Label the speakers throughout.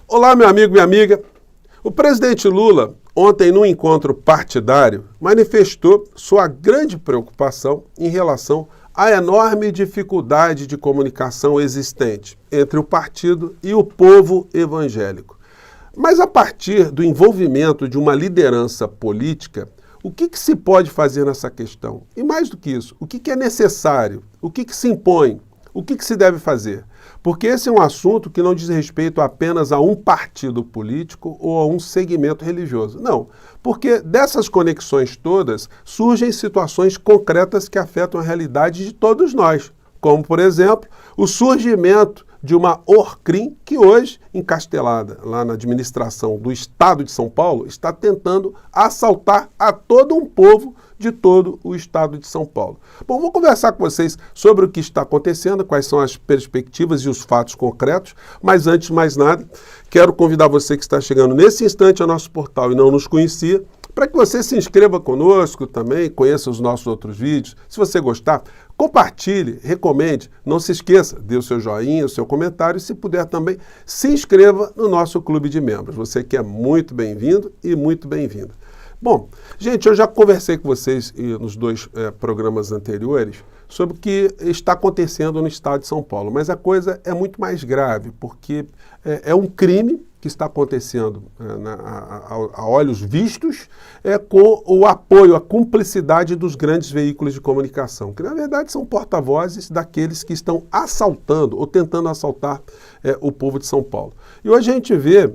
Speaker 1: Olá, meu amigo, minha amiga. O presidente Lula, ontem, num encontro partidário, manifestou sua grande preocupação em relação à enorme dificuldade de comunicação existente entre o partido e o povo evangélico. Mas a partir do envolvimento de uma liderança política, o que se pode fazer nessa questão? E mais do que isso, o que é necessário? O que se impõe? O que se deve fazer? Porque esse é um assunto que não diz respeito apenas a um partido político ou a um segmento religioso. Não, porque dessas conexões todas surgem situações concretas que afetam a realidade de todos nós. Como, por exemplo, o surgimento de uma Orcrim que hoje, encastelada lá na administração do Estado de São Paulo, está tentando assaltar a todo um povo de todo o Estado de São Paulo. Bom, vou conversar com vocês sobre o que está acontecendo, quais são as perspectivas e os fatos concretos, mas antes de mais nada, quero convidar você que está chegando nesse instante ao nosso portal e não nos conhecia, para que você se inscreva conosco também, conheça os nossos outros vídeos. Se você gostar, compartilhe, recomende, não se esqueça, dê o seu joinha, o seu comentário e, se puder também, se inscreva no nosso clube de membros. Você que é muito bem-vindo e muito bem-vinda. Bom, gente, eu já conversei com vocês nos dois programas anteriores sobre o que está acontecendo no estado de São Paulo, mas a coisa é muito mais grave, porque é um crime que está acontecendo a olhos vistos com o apoio, a cumplicidade dos grandes veículos de comunicação, que na verdade são porta-vozes daqueles que estão assaltando ou tentando assaltar o povo de São Paulo. E hoje a gente vê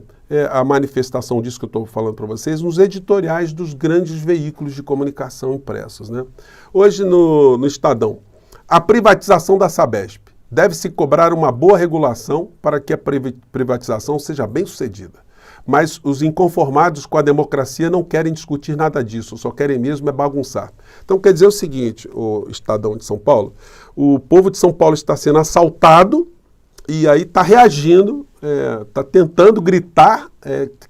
Speaker 1: a manifestação disso que eu estou falando para vocês nos editoriais dos grandes veículos de comunicação impressos, né? Hoje no Estadão, a privatização da Sabesp. Deve-se cobrar uma boa regulação para que a privatização seja bem sucedida. Mas os inconformados com a democracia não querem discutir nada disso, só querem mesmo é bagunçar. Então quer dizer o seguinte, o Estadão de São Paulo, o povo de São Paulo está sendo assaltado e aí está reagindo, está tentando gritar,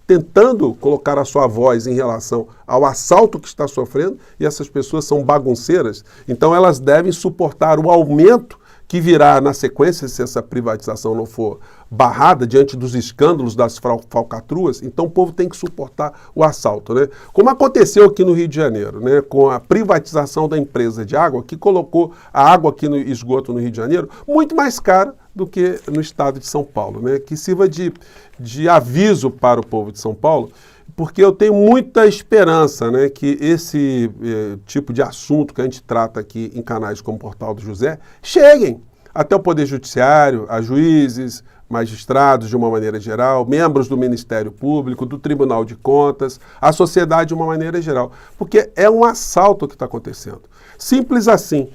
Speaker 1: tentando colocar a sua voz em relação ao assalto que está sofrendo, e essas pessoas são bagunceiras, então elas devem suportar o aumento que virá na sequência se essa privatização não for barrada diante dos escândalos das falcatruas. Então o povo tem que suportar o assalto, né? Como aconteceu aqui no Rio de Janeiro, né? Com a privatização da empresa de água, que colocou a água aqui no esgoto no Rio de Janeiro muito mais cara do que no estado de São Paulo, né? Que sirva de aviso para o povo de São Paulo, porque eu tenho muita esperança, né, que esse tipo de assunto que a gente trata aqui em canais como o Portal do José cheguem até o Poder Judiciário, a juízes, magistrados de uma maneira geral, membros do Ministério Público, do Tribunal de Contas, a sociedade de uma maneira geral, porque é um assalto que está acontecendo. Simples assim.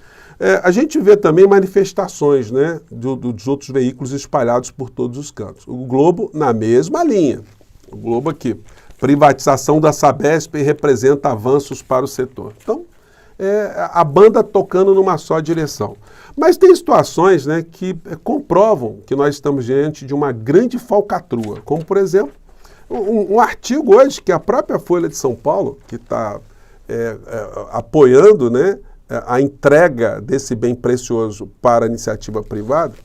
Speaker 1: A gente vê também manifestações, né, dos outros veículos espalhados por todos os cantos. O Globo na mesma linha. O Globo aqui. Privatização da Sabesp representa avanços para o setor. Então, a banda tocando numa só direção. Mas tem situações, né, que comprovam que nós estamos diante de uma grande falcatrua, como, por exemplo, um artigo hoje que a própria Folha de São Paulo, que está apoiando, né, a entrega desse bem precioso para a iniciativa privada,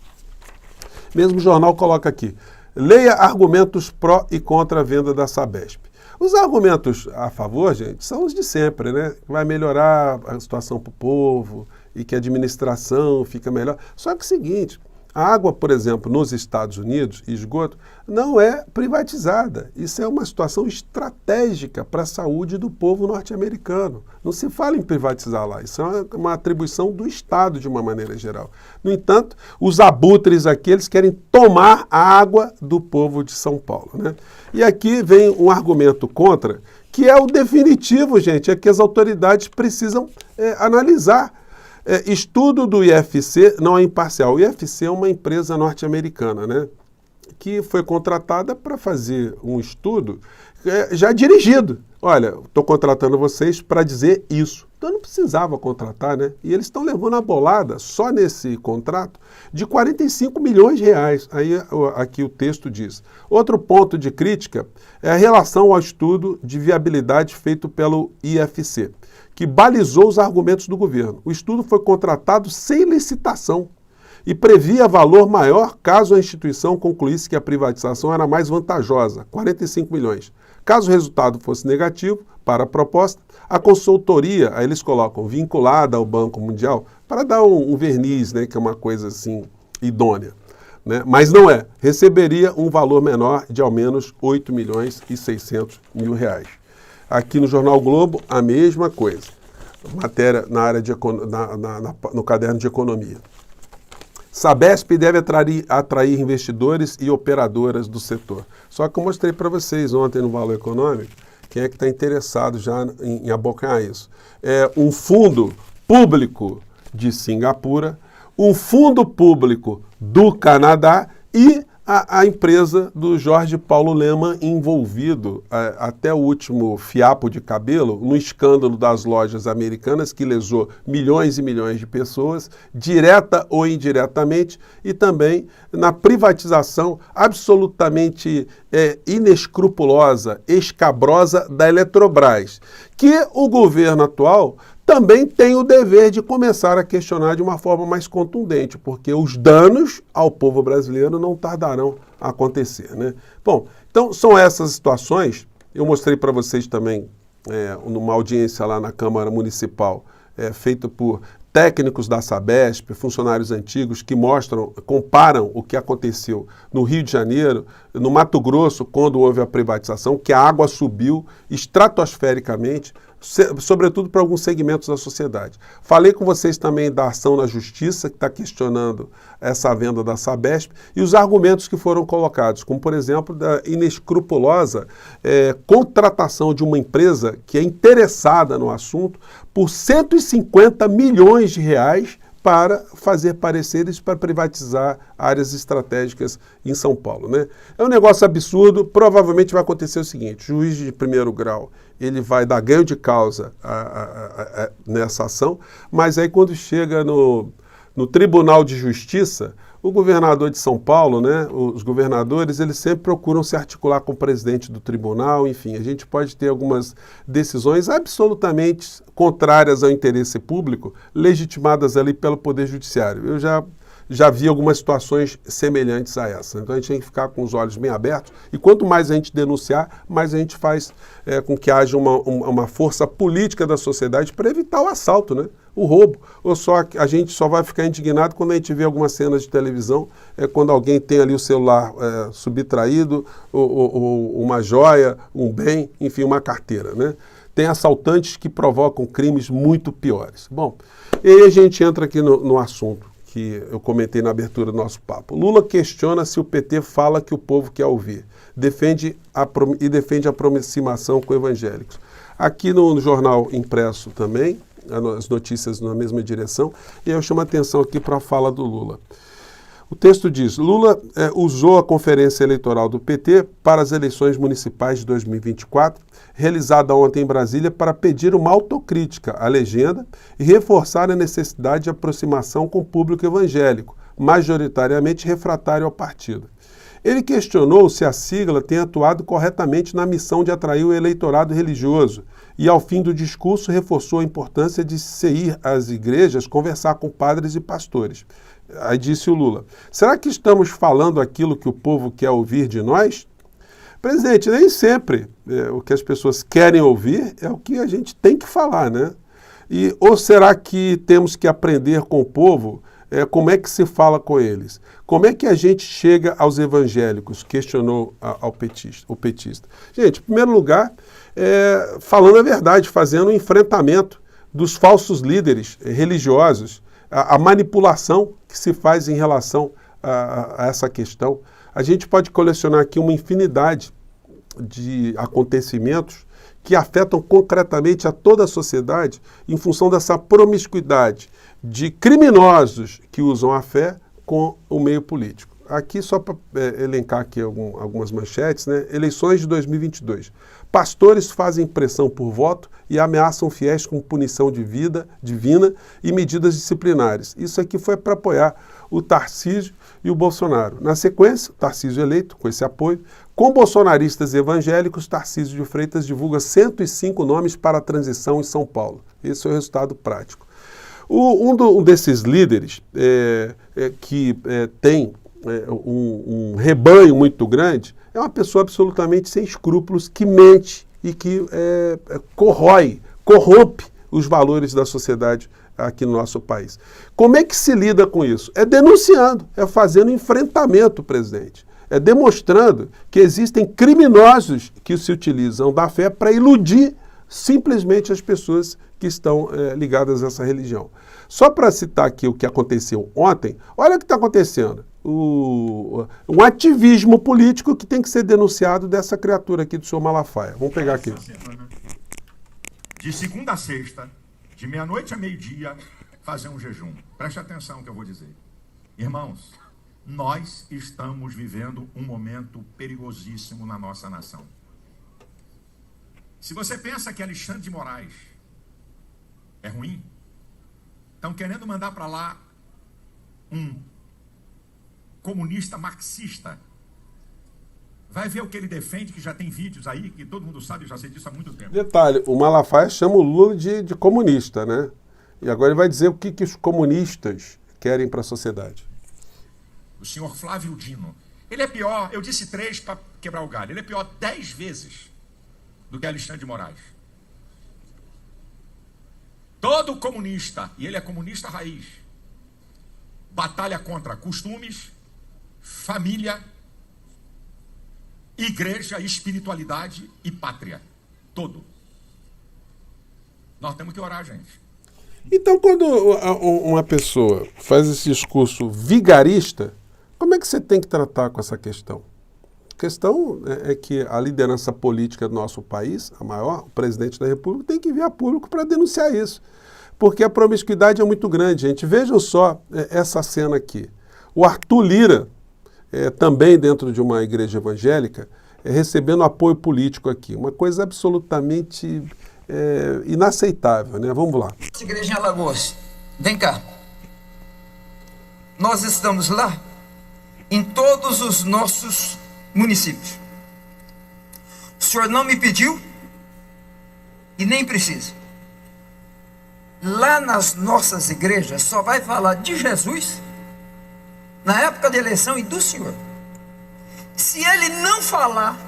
Speaker 1: mesmo o jornal coloca aqui: leia argumentos pró e contra a venda da Sabesp. Os argumentos a favor, gente, são os de sempre, né? Vai melhorar a situação para o povo e que a administração fica melhor. Só que é o seguinte, a água, por exemplo, nos Estados Unidos, esgoto, não é privatizada. Isso é uma situação estratégica para a saúde do povo norte-americano. Não se fala em privatizar lá. Isso é uma atribuição do Estado de uma maneira geral. No entanto, os abutres aqui, eles querem tomar a água do povo de São Paulo, né? E aqui vem um argumento contra, que é o definitivo, gente, é que as autoridades precisam analisar. Estudo do IFC não é imparcial. O IFC é uma empresa norte-americana, né, que foi contratada para fazer um estudo já dirigido. Olha, estou contratando vocês para dizer isso. Então não precisava contratar, né? E eles estão levando a bolada, só nesse contrato, de 45 milhões de reais. Aí aqui o texto diz. Outro ponto de crítica é a relação ao estudo de viabilidade feito pelo IFC, que balizou os argumentos do governo. O estudo foi contratado sem licitação e previa valor maior caso a instituição concluísse que a privatização era mais vantajosa, 45 milhões. Caso o resultado fosse negativo para a proposta, a consultoria, aí eles colocam vinculada ao Banco Mundial, para dar um verniz, né, que é uma coisa assim idônea, né? Mas não é, receberia um valor menor de ao menos 8 milhões e 600 mil reais. Aqui no Jornal Globo, a mesma coisa, matéria na área de, no caderno de economia. Sabesp deve atrair investidores e operadoras do setor. Só que eu mostrei para vocês ontem no Valor Econômico, quem é que está interessado já em abocanhar isso. É um fundo público de Singapura, um fundo público do Canadá e a empresa do Jorge Paulo Lemann envolvido até o último fiapo de cabelo no escândalo das lojas americanas que lesou milhões e milhões de pessoas, direta ou indiretamente, e também na privatização absolutamente inescrupulosa, escabrosa da Eletrobras, que o governo atual também tem o dever de começar a questionar de uma forma mais contundente, porque os danos ao povo brasileiro não tardarão a acontecer, né? Bom, então são essas situações. Eu mostrei para vocês também numa audiência lá na Câmara Municipal, feita por técnicos da Sabesp, funcionários antigos, que comparam o que aconteceu no Rio de Janeiro, no Mato Grosso, quando houve a privatização, que a água subiu estratosfericamente, sobretudo para alguns segmentos da sociedade. Falei com vocês também da ação na Justiça, que está questionando essa venda da Sabesp, e os argumentos que foram colocados, como, por exemplo, da inescrupulosa contratação de uma empresa que é interessada no assunto por 150 milhões de reais para fazer pareceres para privatizar áreas estratégicas em São Paulo, né? É um negócio absurdo. Provavelmente vai acontecer o seguinte: o juiz de primeiro grau ele vai dar ganho de causa nessa ação, mas aí quando chega no Tribunal de Justiça, o governador de São Paulo, né, os governadores, eles sempre procuram se articular com o presidente do tribunal, enfim, a gente pode ter algumas decisões absolutamente contrárias ao interesse público, legitimadas ali pelo Poder Judiciário. Eu já vi algumas situações semelhantes a essa. Então a gente tem que ficar com os olhos bem abertos e quanto mais a gente denunciar, mais a gente faz com que haja uma força política da sociedade para evitar o assalto, né? O roubo. Ou só a gente só vai ficar indignado quando a gente vê algumas cenas de televisão, quando alguém tem ali o celular subtraído, ou uma joia, um bem, enfim, uma carteira, né? Tem assaltantes que provocam crimes muito piores. Bom, e aí a gente entra aqui no assunto que eu comentei na abertura do nosso papo. Lula questiona se o PT fala que o povo quer ouvir. Defende a aproximação com evangélicos. Aqui no jornal impresso também, as notícias na mesma direção, e eu chamo a atenção aqui para a fala do Lula. O texto diz: Lula usou a conferência eleitoral do PT para as eleições municipais de 2024, realizada ontem em Brasília, para pedir uma autocrítica à legenda e reforçar a necessidade de aproximação com o público evangélico, majoritariamente refratário ao partido. Ele questionou se a sigla tem atuado corretamente na missão de atrair o eleitorado religioso e, ao fim do discurso, reforçou a importância de se ir às igrejas conversar com padres e pastores. Aí disse o Lula: será que estamos falando aquilo que o povo quer ouvir de nós? Presidente, nem sempre o que as pessoas querem ouvir é o que a gente tem que falar, né? Ou será que temos que aprender com o povo como é que se fala com eles? Como é que a gente chega aos evangélicos? Questionou o petista. Gente, em primeiro lugar, falando a verdade, fazendo um enfrentamento dos falsos líderes religiosos, a manipulação que se faz em relação a essa questão. A gente pode colecionar aqui uma infinidade de acontecimentos que afetam concretamente a toda a sociedade em função dessa promiscuidade de criminosos que usam a fé com o meio político. Aqui, só para elencar aqui algumas manchetes, né? Eleições de 2022. Pastores fazem pressão por voto e ameaçam fiéis com punição divina e medidas disciplinares. Isso aqui foi para apoiar o Tarcísio e o Bolsonaro. Na sequência, Tarcísio eleito, com esse apoio, com bolsonaristas evangélicos, Tarcísio de Freitas divulga 105 nomes para a transição em São Paulo. Esse é o resultado prático. Um desses líderes que tem um rebanho muito grande é uma pessoa absolutamente sem escrúpulos, que mente e que corrompe os valores da sociedade aqui no nosso país. Como é que se lida com isso? É denunciando, é fazendo enfrentamento, presidente. É demonstrando que existem criminosos que se utilizam da fé para iludir simplesmente as pessoas que estão ligadas a essa religião. Só para citar aqui o que aconteceu ontem, olha o que está acontecendo. Um ativismo político que tem que ser denunciado dessa criatura aqui do senhor Malafaia. Vamos pegar aqui.
Speaker 2: De segunda a sexta, de meia-noite a meio-dia, fazer um jejum. Preste atenção no que eu vou dizer. Irmãos, nós estamos vivendo um momento perigosíssimo na nossa nação. Se você pensa que Alexandre de Moraes é ruim, estão querendo mandar para lá um comunista marxista. Vai ver o que ele defende, que já tem vídeos aí, que todo mundo sabe, eu já sei disso há muito tempo.
Speaker 1: Detalhe, o Malafaia chama o Lula de comunista, né? E agora ele vai dizer o que os comunistas querem para a sociedade.
Speaker 2: O senhor Flávio Dino. Ele é pior, eu disse 3 para quebrar o galho, ele é pior 10 vezes do que Alexandre de Moraes. Todo comunista, e ele é comunista raiz, batalha contra costumes, família, igreja, espiritualidade e pátria. Todo. Nós temos que orar, gente.
Speaker 1: Então, quando uma pessoa faz esse discurso vigarista, como é que você tem que tratar com essa questão? A questão é que a liderança política do nosso país, a maior, o presidente da República, tem que vir a público para denunciar isso. Porque a promiscuidade é muito grande, gente. Vejam só essa cena aqui. O Arthur Lira, também dentro de uma igreja evangélica, recebendo apoio político aqui. Uma coisa absolutamente inaceitável, né? Vamos lá.
Speaker 3: Nossa igreja em Alagoas, vem cá. Nós estamos lá em todos os nossos municípios. O senhor não me pediu e nem precisa. Lá nas nossas igrejas só vai falar de Jesus na época da eleição e do senhor. Se ele não falar,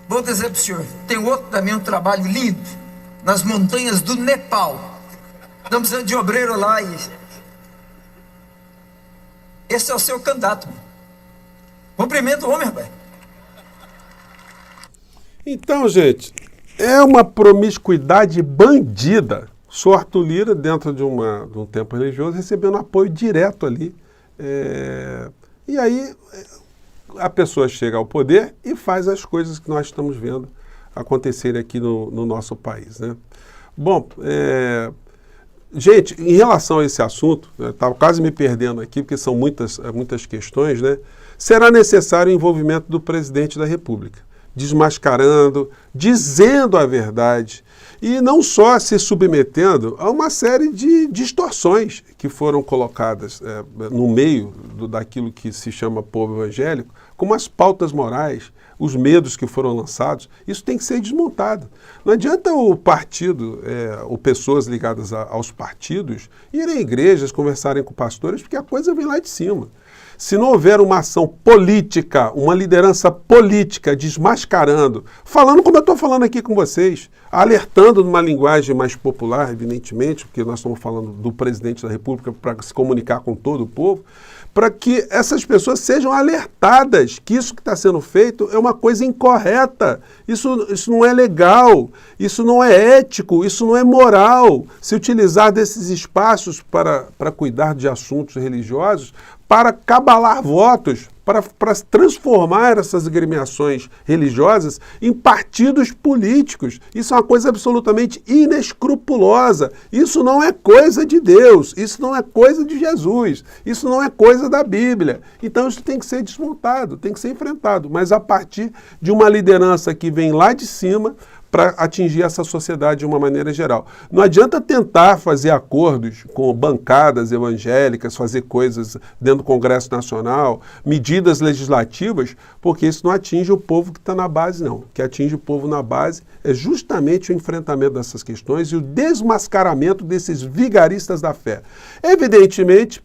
Speaker 3: vou dizer para o senhor, tem outro também, um trabalho lindo, nas montanhas do Nepal. Estamos precisando de obreiro lá e... Esse é o seu candidato. Cumprimento o homem, rapaz.
Speaker 1: Então, gente, é uma promiscuidade bandida. Sou Arthur Lira, dentro de um templo religioso, recebendo apoio direto ali. E aí a pessoa chega ao poder e faz as coisas que nós estamos vendo acontecerem aqui no nosso país, né? Bom, gente, em relação a esse assunto, estava quase me perdendo aqui, porque são muitas questões, né? Será necessário o envolvimento do presidente da República, desmascarando, dizendo a verdade, e não só se submetendo a uma série de distorções que foram colocadas no meio daquilo que se chama povo evangélico, como as pautas morais, os medos que foram lançados. Isso tem que ser desmontado. Não adianta o partido, ou pessoas ligadas aos partidos, irem em igrejas, conversarem com pastores, porque a coisa vem lá de cima. Se não houver uma ação política, uma liderança política desmascarando, falando como eu estou falando aqui com vocês, alertando numa linguagem mais popular, evidentemente, porque nós estamos falando do presidente da República para se comunicar com todo o povo, para que essas pessoas sejam alertadas que isso que está sendo feito é uma coisa incorreta, isso não é legal, isso não é ético, isso não é moral. Se utilizar desses espaços para cuidar de assuntos religiosos, para cabalar votos, para transformar essas agremiações religiosas em partidos políticos. Isso é uma coisa absolutamente inescrupulosa. Isso não é coisa de Deus, isso não é coisa de Jesus, isso não é coisa da Bíblia. Então isso tem que ser desmontado, tem que ser enfrentado, mas a partir de uma liderança que vem lá de cima para atingir essa sociedade de uma maneira geral. Não adianta tentar fazer acordos com bancadas evangélicas, fazer coisas dentro do Congresso Nacional, medidas legislativas, porque isso não atinge o povo que está na base, não. O que atinge o povo na base é justamente o enfrentamento dessas questões e o desmascaramento desses vigaristas da fé. Evidentemente,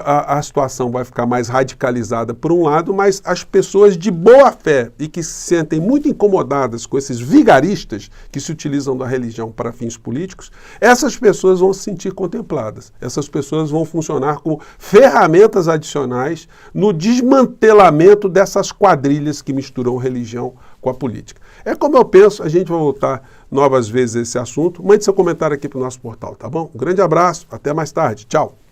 Speaker 1: a situação vai ficar mais radicalizada por um lado, mas as pessoas de boa fé e que se sentem muito incomodadas com esses vigaristas que se utilizam da religião para fins políticos, essas pessoas vão se sentir contempladas. Essas pessoas vão funcionar como ferramentas adicionais no desmantelamento dessas quadrilhas que misturam religião com a política. É como eu penso, a gente vai voltar novas vezes a esse assunto. Mande seu comentário aqui para o nosso portal, tá bom? Um grande abraço, até mais tarde. Tchau!